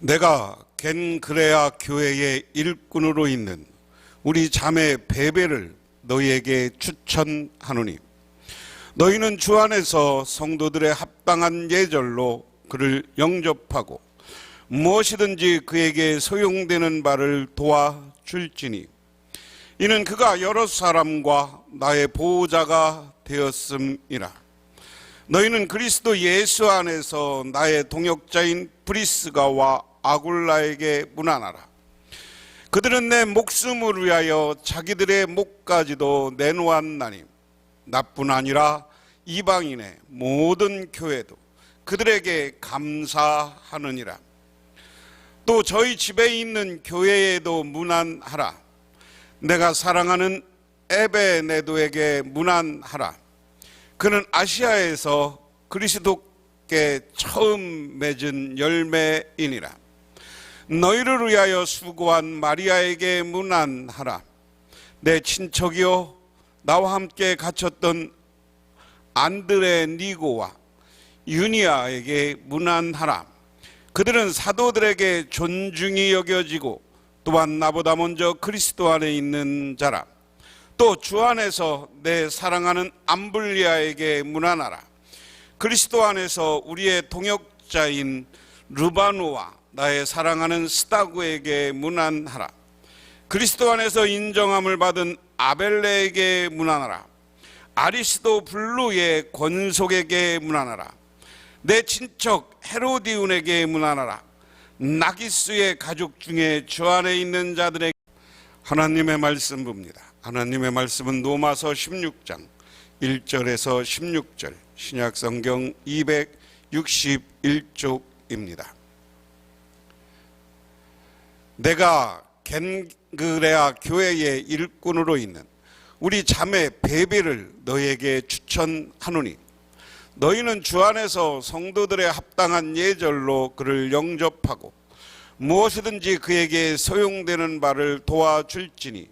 내가 겐그레아 교회의 일꾼으로 있는 우리 자매 베베를 너희에게 추천하노니 너희는 주 안에서 성도들의 합당한 예절로 그를 영접하고 무엇이든지 그에게 소용되는 바를 도와줄지니 이는 그가 여러 사람과 나의 보호자가 되었음이라. 너희는 그리스도 예수 안에서 나의 동역자인 브리스가와 아굴라에게 문안하라. 그들은 내 목숨을 위하여 자기들의 목까지도 내놓았나니 나뿐 아니라 이방인의 모든 교회도 그들에게 감사하느니라. 또 저희 집에 있는 교회에도 문안하라. 내가 사랑하는 에베네도에게 문안하라. 그는 아시아에서 그리스도께 처음 맺은 열매이니라. 너희를 위하여 수고한 마리아에게 문안하라. 내 친척이요 나와 함께 갇혔던 안드레 니고와 유니아에게 문안하라. 그들은 사도들에게 존중이 여겨지고 또한 나보다 먼저 그리스도 안에 있는 자라. 또 주 안에서 내 사랑하는 암블리아에게 문안하라. 그리스도 안에서 우리의 동역자인 르바노와 나의 사랑하는 스타구에게 문안하라. 그리스도 안에서 인정함을 받은 아벨레에게 문안하라. 아리스도 블루의 권속에게 문안하라. 내 친척 헤로디온에게 문안하라. 나기스의 가족 중에 주 안에 있는 자들에게. 하나님의 말씀 봅니다. 하나님의 말씀은 로마서 16장 1절에서 16절 신약성경 261쪽입니다. 내가 겐그레아 교회의 일꾼으로 있는 우리 자매 베베를 너희에게 추천하노니 너희는 주 안에서 성도들의 합당한 예절로 그를 영접하고 무엇이든지 그에게 소용되는 바를 도와줄지니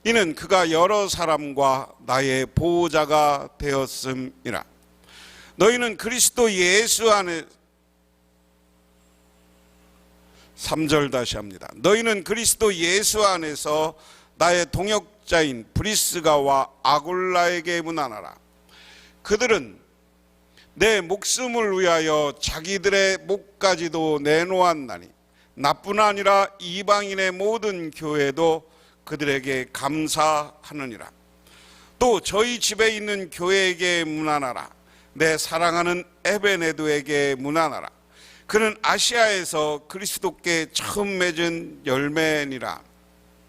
이는 그가 여러 사람과 나의 보호자가 되었음이라. 너희는 그리스도 예수 안에 3절 다시 합니다. 너희는 그리스도 예수 안에서 나의 동역자인 브리스가와 아굴라에게 문안하라. 그들은 내 목숨을 위하여 자기들의 목까지도 내놓았나니 나뿐 아니라 이방인의 모든 교회도 그들에게 감사하느니라. 또 저희 집에 있는 교회에게 문안하라. 내 사랑하는 에베네도에게 문안하라. 그는 아시아에서 그리스도께 처음 맺은 열매니라.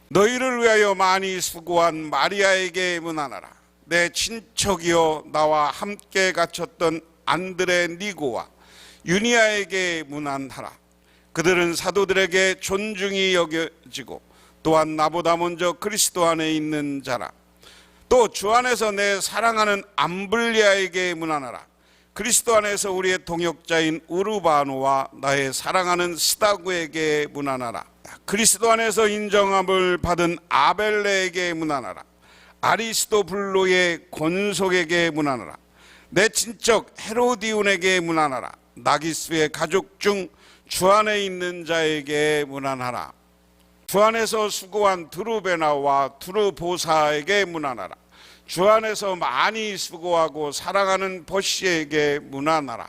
너희를 위하여 많이 수고한 마리아에게 문안하라. 내 친척이요 나와 함께 갇혔던 안드레 니고와 유니아에게 문안하라. 그들은 사도들에게 존중이 여겨지고 또한 나보다 먼저 그리스도 안에 있는 자라. 또 주 안에서 내 사랑하는 암블리아에게 문안하라. 그리스도 안에서 우리의 동역자인 우르바노와 나의 사랑하는 스타구에게 문안하라. 그리스도 안에서 인정함을 받은 아벨레에게 문안하라. 아리스도 블루의 권속에게 문안하라. 내 친척 헤로디온에게 문안하라. 나기스의 가족 중 주 안에 있는 자에게 문안하라. 주 안에서 수고한 드루베나와 드루보사에게 문안하라. 주 안에서 많이 수고하고 사랑하는 버시에게 문안하라.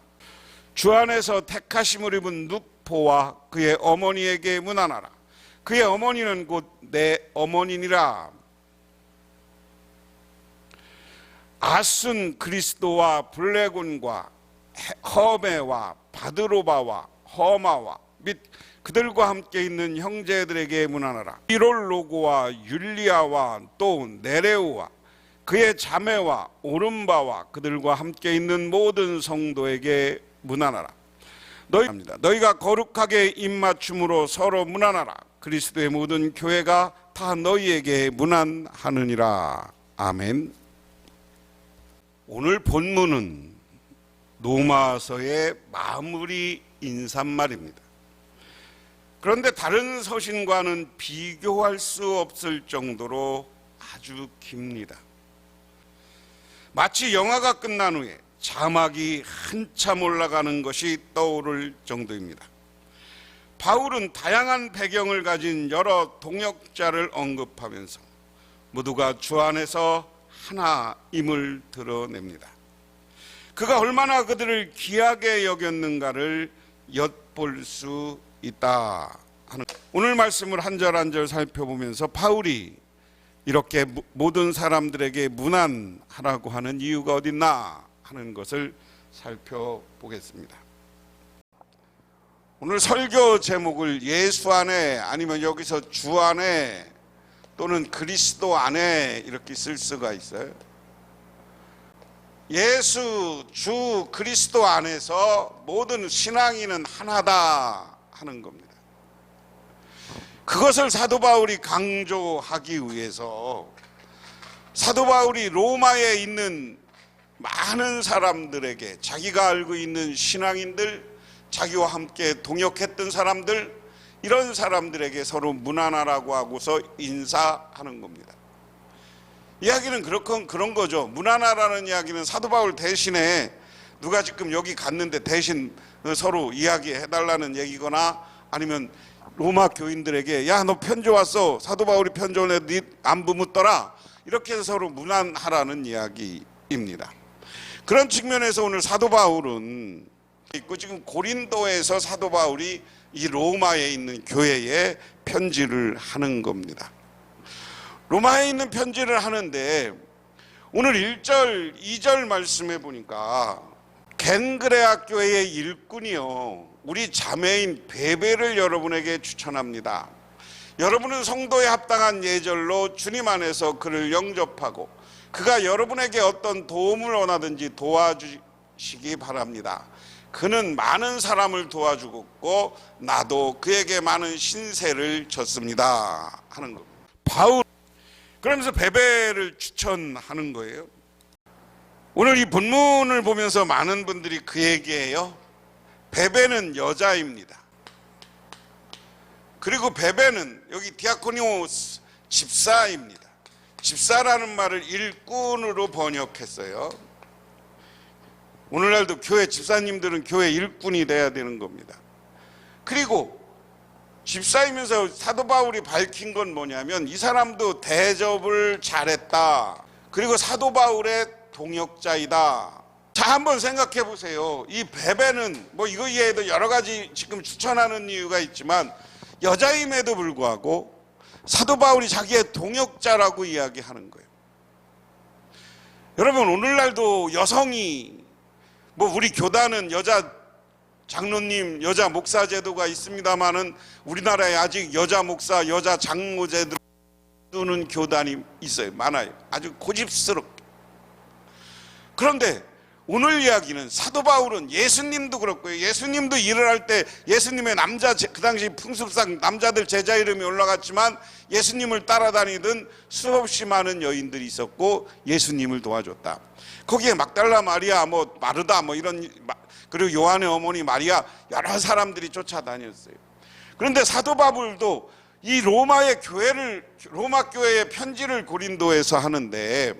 주 안에서 택하심을 입은 누포와 그의 어머니에게 문안하라. 그의 어머니는 곧 내 어머니니라. 아순 그리스도와 블레곤과 허메와 바드로바와 허마와 및 그들과 함께 있는 형제들에게 문안하라. 이롤로고와 율리아와 또 네레오와 그의 자매와 오른바와 그들과 함께 있는 모든 성도에게 문안하라. 너희가 거룩하게 입맞춤으로 서로 문안하라. 그리스도의 모든 교회가 다 너희에게 문안하느니라. 아멘. 오늘 본문은 로마서의 마무리 인사말입니다. 그런데 다른 서신과는 비교할 수 없을 정도로 아주 깁니다. 마치 영화가 끝난 후에 자막이 한참 올라가는 것이 떠오를 정도입니다. 바울은 다양한 배경을 가진 여러 동역자를 언급하면서 모두가 주 안에서 하나임을 드러냅니다. 그가 얼마나 그들을 귀하게 여겼는가를 엿볼 수 있다 하는, 오늘 말씀을 한 절 한 절 살펴보면서 바울이 이렇게 모든 사람들에게 무난하라고 하는 이유가 어딨나 하는 것을 살펴보겠습니다. 오늘 설교 제목을 예수 안에, 아니면 여기서 주 안에, 또는 그리스도 안에 이렇게 쓸 수가 있어요. 예수, 주, 그리스도 안에서 모든 신앙인은 하나다 하는 겁니다. 그것을 사도 바울이 강조하기 위해서 사도 바울이 로마에 있는 많은 사람들에게, 자기가 알고 있는 신앙인들, 자기와 함께 동역했던 사람들, 이런 사람들에게 서로 문안하라고 하고서 인사하는 겁니다. 이야기는 그런 거죠. 문안하라는 이야기는 사도 바울 대신에 누가 지금 여기 갔는데 대신 서로 이야기해달라는 얘기거나, 아니면 로마 교인들에게 야, 너 편지 왔어, 사도 바울이 편지 오는데 네 안부 묻더라, 이렇게 해서 서로 문안하라는 이야기입니다. 그런 측면에서 오늘 사도 바울은 있고, 지금 고린도에서 사도 바울이 이 로마에 있는 교회에 편지를 하는 겁니다. 로마에 있는 편지를 하는데 오늘 1절, 2절 말씀해 보니까 겐그레아 교회의 일꾼이요, 우리 자매인 베베를 여러분에게 추천합니다. 여러분은 성도에 합당한 예절로 주님 안에서 그를 영접하고 그가 여러분에게 어떤 도움을 원하든지 도와주시기 바랍니다. 그는 많은 사람을 도와주고 나도 그에게 많은 신세를 졌습니다 하는 겁니다. 바울, 그러면서 베베를 추천하는 거예요. 오늘 이 본문을 보면서 많은 분들이 그 얘기예요. 베베는 여자입니다. 그리고 베베는 여기 디아코니오스, 집사입니다. 집사라는 말을 일꾼으로 번역했어요. 오늘날도 교회 집사님들은 교회 일꾼이 돼야 되는 겁니다. 그리고 집사이면서 사도 바울이 밝힌 건 뭐냐면 이 사람도 대접을 잘했다, 그리고 사도 바울의 동역자이다. 자, 한번 생각해 보세요. 이 베베는 뭐 이거 이외에도 여러 가지 지금 추천하는 이유가 있지만 여자임에도 불구하고 사도 바울이 자기의 동역자라고 이야기하는 거예요. 여러분, 오늘날도 여성이, 뭐 우리 교단은 여자 장로님, 여자 목사 제도가 있습니다만은 우리나라에 아직 여자 목사, 여자 장로 제도를 두는 교단이 있어요. 많아요. 아주 고집스럽게. 그런데 오늘 이야기는 사도 바울은 예수님도 그렇고요. 예수님도 일을 할 때 예수님의 남자, 그 당시 풍습상 남자들 제자 이름이 올라갔지만 예수님을 따라다니던 수없이 많은 여인들이 있었고 예수님을 도와줬다. 거기에 막달라 마리아, 뭐 마르다, 뭐 이런, 그리고 요한의 어머니 마리아, 여러 사람들이 쫓아다녔어요. 그런데 사도 바울도 이 로마의 교회를, 로마 교회의 편지를 고린도에서 하는데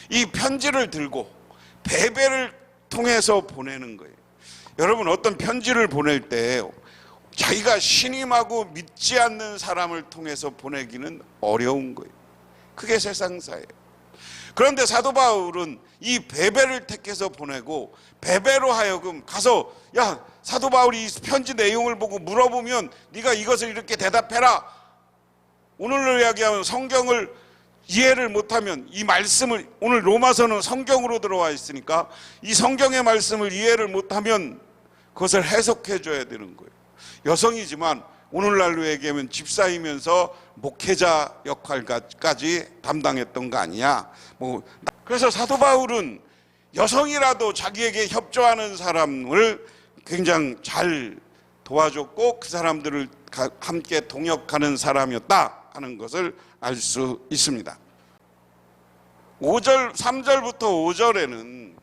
이 편지를 들고 베베를 통해서 보내는 거예요. 여러분, 어떤 편지를 보낼 때 자기가 신임하고 믿지 않는 사람을 통해서 보내기는 어려운 거예요. 그게 세상사예요. 그런데 사도 바울은 이 베베를 택해서 보내고 베베로 하여금 가서, 야, 사도 바울이 이 편지 내용을 보고 물어보면 네가 이것을 이렇게 대답해라. 오늘로 이야기하면 성경을 이해를 못하면 이 말씀을, 오늘 로마서는 성경으로 들어와 있으니까 이 성경의 말씀을 이해를 못하면 그것을 해석해 줘야 되는 거예요. 여성이지만 오늘날로 얘기하면 집사이면서 목회자 역할까지 담당했던 거 아니냐. 뭐 그래서 사도 바울은 여성이라도 자기에게 협조하는 사람을 굉장히 잘 도와줬고 그 사람들을 함께 동역하는 사람이었다 하는 것을 알 수 있습니다. 3절부터 5절에는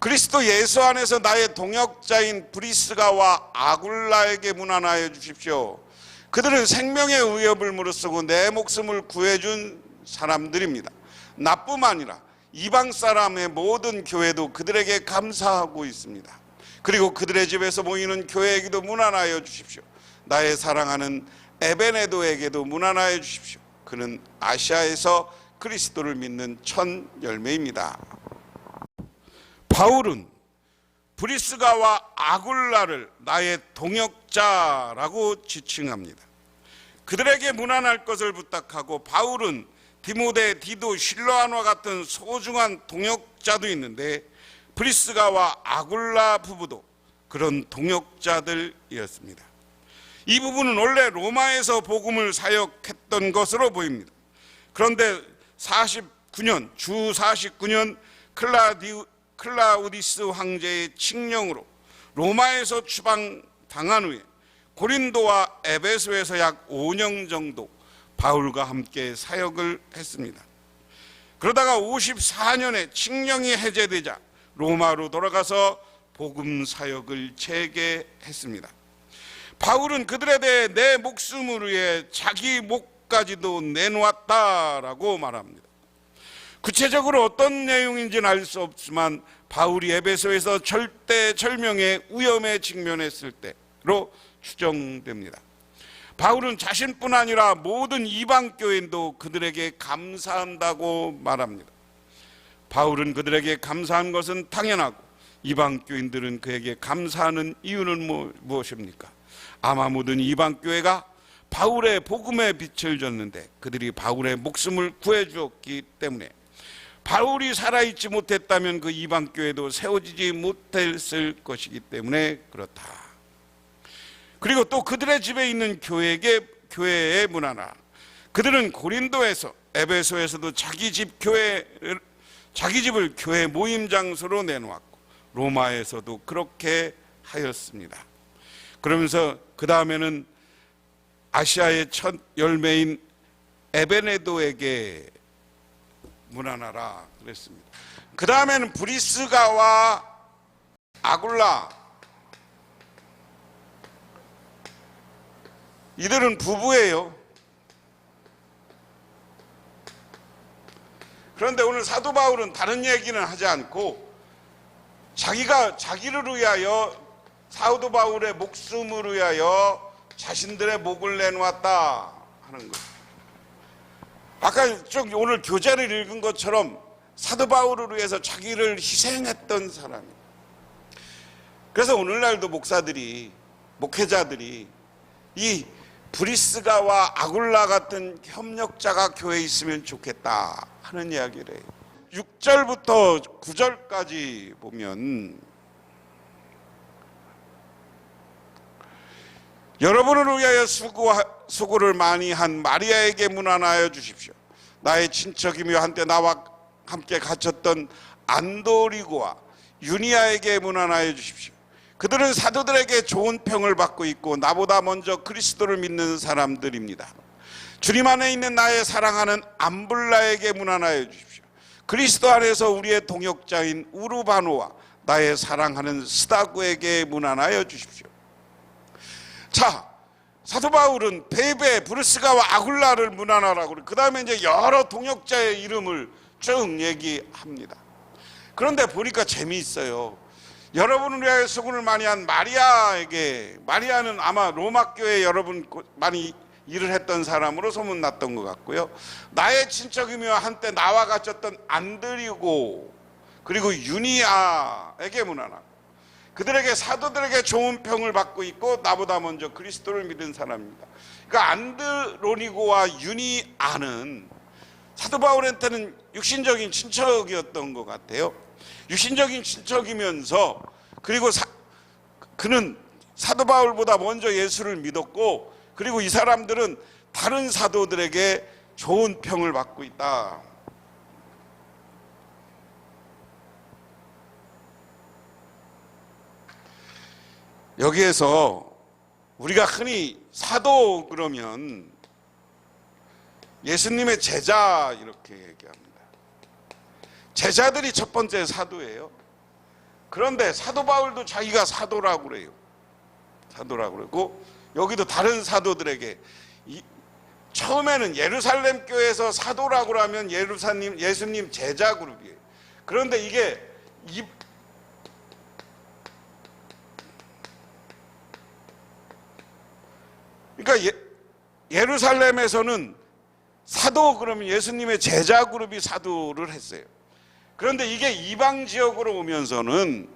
그리스도 예수 안에서 나의 동역자인 브리스가와 아굴라에게 문안하여 주십시오. 그들은 생명의 위협을 무릅쓰고 내 목숨을 구해준 사람들입니다. 나뿐만 아니라 이방 사람의 모든 교회도 그들에게 감사하고 있습니다. 그리고 그들의 집에서 모이는 교회에게도 문안하여 주십시오. 나의 사랑하는 에베네도에게도 문안하여 주십시오. 그는 아시아에서 그리스도를 믿는 첫 열매입니다. 바울은 브리스가와 아굴라를 나의 동역자라고 지칭합니다. 그들에게 문안할 것을 부탁하고 바울은 디모데, 디도, 실로안과 같은 소중한 동역자도 있는데 브리스가와 아굴라 부부도 그런 동역자들이었습니다. 이 부부는 원래 로마에서 복음을 사역했던 것으로 보입니다. 그런데 주 49년 클라우디스 황제의 칙령으로 로마에서 추방당한 후에 고린도와 에베소에서 약 5년 정도 바울과 함께 사역을 했습니다. 그러다가 54년에 칙령이 해제되자 로마로 돌아가서 복음 사역을 재개했습니다. 바울은 그들에 대해 내 목숨을 위해 자기 목까지도 내놓았다라고 말합니다. 구체적으로 어떤 내용인지는 알 수 없지만 바울이 에베소에서 절대절명의 위험에 직면했을 때로 추정됩니다. 바울은 자신뿐 아니라 모든 이방 교인도 그들에게 감사한다고 말합니다. 바울은 그들에게 감사한 것은 당연하고 이방 교인들은 그에게 감사하는 이유는 무엇입니까? 아마 모든 이방 교회가 바울의 복음에 빛을 줬는데 그들이 바울의 목숨을 구해주었기 때문에 바울이 살아있지 못했다면 그 이방 교회도 세워지지 못했을 것이기 때문에 그렇다. 그리고 또 그들의 집에 있는 교회에 문안하라. 그들은 고린도에서 에베소에서도 자기 집을 교회 모임 장소로 내놓았고 로마에서도 그렇게 하였습니다. 그러면서 그 다음에는 아시아의 첫 열매인 에베네도에게 문안하라 그랬습니다. 그 다음에는 브리스가와 아굴라, 이들은 부부예요. 그런데 오늘 사도 바울은 다른 얘기는 하지 않고 자기를 위하여, 사도 바울의 목숨을 위하여 자신들의 목을 내놓았다 하는 거예요. 아까 오늘 교재를 읽은 것처럼 사도 바울을 위해서 자기를 희생했던 사람이에요. 그래서 오늘날도 목회자들이 이 브리스가와 아굴라 같은 협력자가 교회에 있으면 좋겠다 하는 이야기를 해요. 6절부터 9절까지 보면 여러분을 위하여 수고를 많이 한 마리아에게 문안하여 주십시오. 나의 친척이며 한때 나와 함께 갇혔던 안도리고와 유니아에게 문안하여 주십시오. 그들은 사도들에게 좋은 평을 받고 있고 나보다 먼저 그리스도를 믿는 사람들입니다. 주님 안에 있는 나의 사랑하는 암블라에게 문안하여 주십시오. 그리스도 안에서 우리의 동역자인 우르바노와 나의 사랑하는 스다구에게 문안하여 주십시오. 자, 사도 바울은 베베, 브리스가와 아굴라를 문안하라고, 그 다음에 이제 여러 동역자의 이름을 쭉 얘기합니다. 그런데 보니까 재미있어요. 여러분을 위하여 수고를 많이 한 마리아에게, 마리아는 아마 로마 교회 여러분 많이 일을 했던 사람으로 소문났던 것 같고요. 나의 친척이며 한때 나와 갇혔던 안드리고 그리고 유니아에게 문안하고, 그들에게 사도들에게 좋은 평을 받고 있고 나보다 먼저 그리스도를 믿은 사람입니다. 그러니까 안드로니고와 유니아는 사도 바울한테는 육신적인 친척이었던 것 같아요. 육신적인 친척이면서 그리고 그는 사도 바울보다 먼저 예수를 믿었고, 그리고 이 사람들은 다른 사도들에게 좋은 평을 받고 있다. 여기에서 우리가 흔히 사도 그러면 예수님의 제자 이렇게 얘기합니다. 제자들이 첫 번째 사도예요. 그런데 사도 바울도 자기가 사도라고 그래요. 사도라고 그러고, 여기도 다른 사도들에게, 처음에는 예루살렘 교회에서 사도라고 하면 예수님 제자 그룹이에요. 그런데 이게 그러니까 예루살렘에서는 사도, 그러면 예수님의 제자 그룹이 사도를 했어요. 그런데 이게 이방 지역으로 오면서는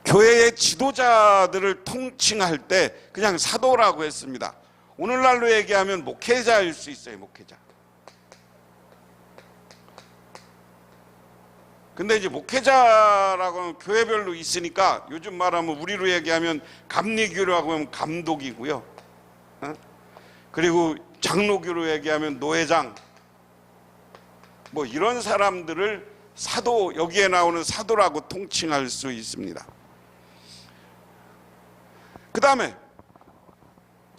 교회의 지도자들을 통칭할 때 그냥 사도라고 했습니다. 오늘날로 얘기하면 목회자일 수 있어요. 목회자. 근데 이제 목회자라고 하면 교회별로 있으니까 요즘 말하면 우리로 얘기하면 감리교라고 하면 감독이고요. 그리고 장로교로 얘기하면 노회장, 뭐 이런 사람들을 사도, 여기에 나오는 사도라고 통칭할 수 있습니다. 그 다음에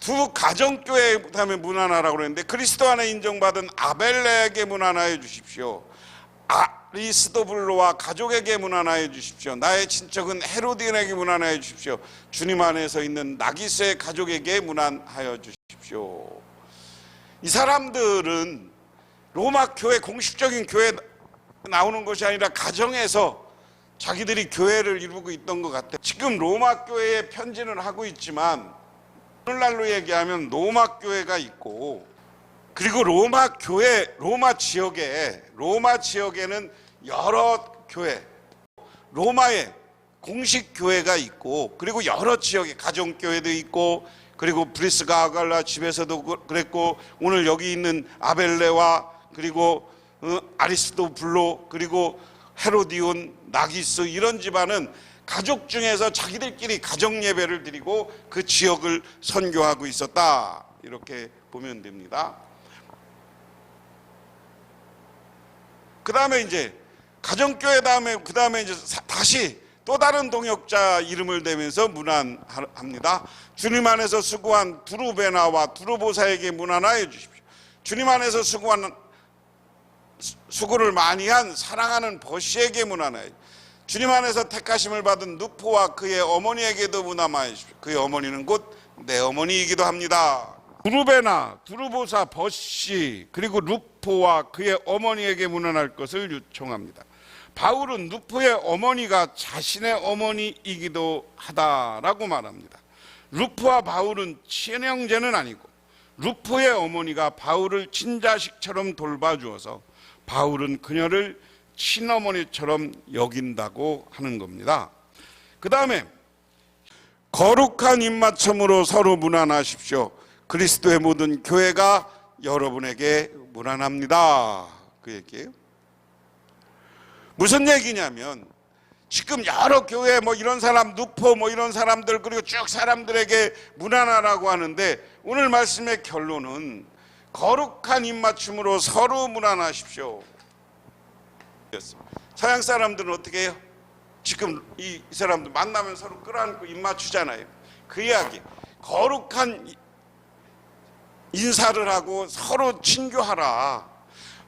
두 가정교회, 그 다음에 문안하라고 그랬는데 그리스도 안에 인정받은 아벨레에게 문안하여 주십시오. 아리스도블로와 가족에게 문안하여 주십시오. 나의 친척은 헤로디온에게 문안하여 주십시오. 주님 안에서 있는 나기스의 가족에게 문안하여 주십시오. 이 사람들은 로마 교회, 공식적인 교회 나오는 것이 아니라 가정에서 자기들이 교회를 이루고 있던 것 같아요. 지금 로마 교회에 편지는 하고 있지만 오늘날로 얘기하면 로마 교회가 있고, 그리고 로마 교회, 로마 지역에는 여러 교회, 로마에 공식 교회가 있고, 그리고 여러 지역에 가정 교회도 있고, 그리고 브리스가 아갈라 집에서도 그랬고, 오늘 여기 있는 아벨레와 그리고 아리스도블로, 그리고 헤로디온, 나기스, 이런 집안은 가족 중에서 자기들끼리 가정 예배를 드리고 그 지역을 선교하고 있었다, 이렇게 보면 됩니다. 그 다음에 이제 가정교회 다음에 그 다음에 이제 다시 또 다른 동역자 이름을 대면서 문안합니다. 주님 안에서 수고한 두루베나와 두루보사에게 문안하여 주십시오. 주님 안에서 수고를 많이 한 사랑하는 버시에게 문안하여, 주님 안에서 택하심을 받은 누포와 그의 어머니에게도 문안하여 주십시오. 그의 어머니는 곧 내 어머니이기도 합니다. 두루베나, 두루보사, 버시, 그리고 누포와 그의 어머니에게 문안할 것을 요청합니다. 바울은 누포의 어머니가 자신의 어머니이기도 하다라고 말합니다. 루포와 바울은 친형제는 아니고 루포의 어머니가 바울을 친자식처럼 돌봐주어서 바울은 그녀를 친어머니처럼 여긴다고 하는 겁니다. 그 다음에 거룩한 입맞춤으로 서로 문안하십시오. 그리스도의 모든 교회가 여러분에게 문안합니다. 그 얘기예요. 무슨 얘기냐면 지금 여러 교회 뭐 이런 사람, 누포 뭐 이런 사람들, 그리고 쭉 사람들에게 문안하라고 하는데 오늘 말씀의 결론은 거룩한 입맞춤으로 서로 문안하십시오. 서양 사람들은 어떻게 해요? 지금 이 사람들 만나면 서로 끌어안고 입맞추잖아요. 그 이야기. 거룩한 인사를 하고 서로 친교하라.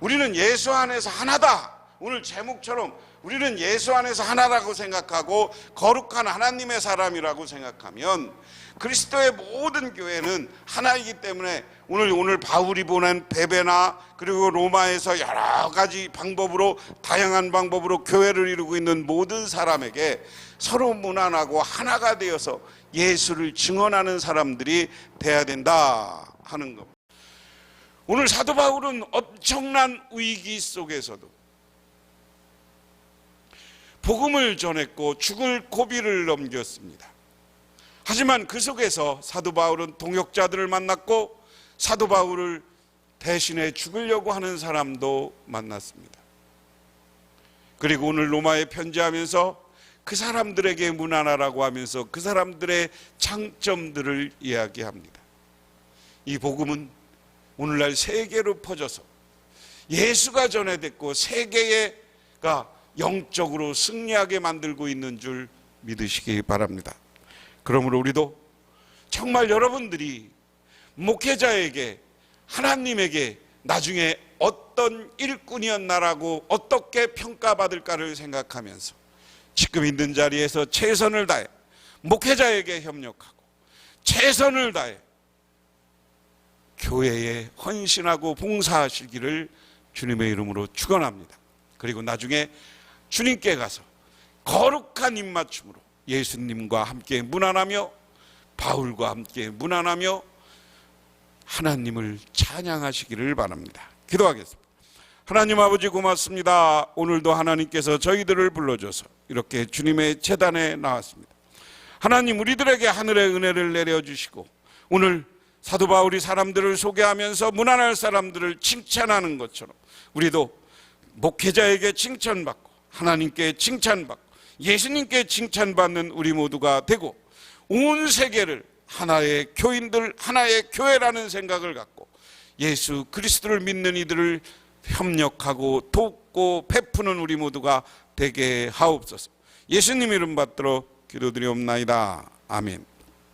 우리는 예수 안에서 하나다. 오늘 제목처럼 우리는 예수 안에서 하나라고 생각하고 거룩한 하나님의 사람이라고 생각하면 그리스도의 모든 교회는 하나이기 때문에 오늘 바울이 보낸 베베나, 그리고 로마에서 여러 가지 방법으로, 다양한 방법으로 교회를 이루고 있는 모든 사람에게 서로 문안하고 하나가 되어서 예수를 증언하는 사람들이 돼야 된다 하는 겁니다. 오늘 사도 바울은 엄청난 위기 속에서도 복음을 전했고 죽을 고비를 넘겼습니다. 하지만 그 속에서 사도 바울은 동역자들을 만났고 사도 바울을 대신해 죽으려고 하는 사람도 만났습니다. 그리고 오늘 로마에 편지하면서 그 사람들에게 문안하라고 하면서 그 사람들의 장점들을 이야기합니다. 이 복음은 오늘날 세계로 퍼져서 예수가 전해됐고 세계가 영적으로 승리하게 만들고 있는 줄 믿으시기 바랍니다. 그러므로 우리도 정말 여러분들이 목회자에게, 하나님에게 나중에 어떤 일꾼이었나라고 어떻게 평가받을까를 생각하면서 지금 있는 자리에서 최선을 다해 목회자에게 협력하고 최선을 다해 교회에 헌신하고 봉사하시기를 주님의 이름으로 축원합니다. 그리고 나중에 주님께 가서 거룩한 입맞춤으로 예수님과 함께 문안하며 바울과 함께 문안하며 하나님을 찬양하시기를 바랍니다. 기도하겠습니다. 하나님 아버지 고맙습니다. 오늘도 하나님께서 저희들을 불러줘서 이렇게 주님의 제단에 나왔습니다. 하나님, 우리들에게 하늘의 은혜를 내려주시고 오늘 사도 바울이 사람들을 소개하면서 무난할 사람들을 칭찬하는 것처럼 우리도 목회자에게 칭찬받고 하나님께 칭찬받고 예수님께 칭찬받는 우리 모두가 되고 온 세계를 하나의 교인들, 하나의 교회라는 생각을 갖고 예수 그리스도를 믿는 이들을 협력하고 돕고 베푸는 우리 모두가 되게 하옵소서. 예수님 이름 받들어 기도드리옵나이다. 아멘.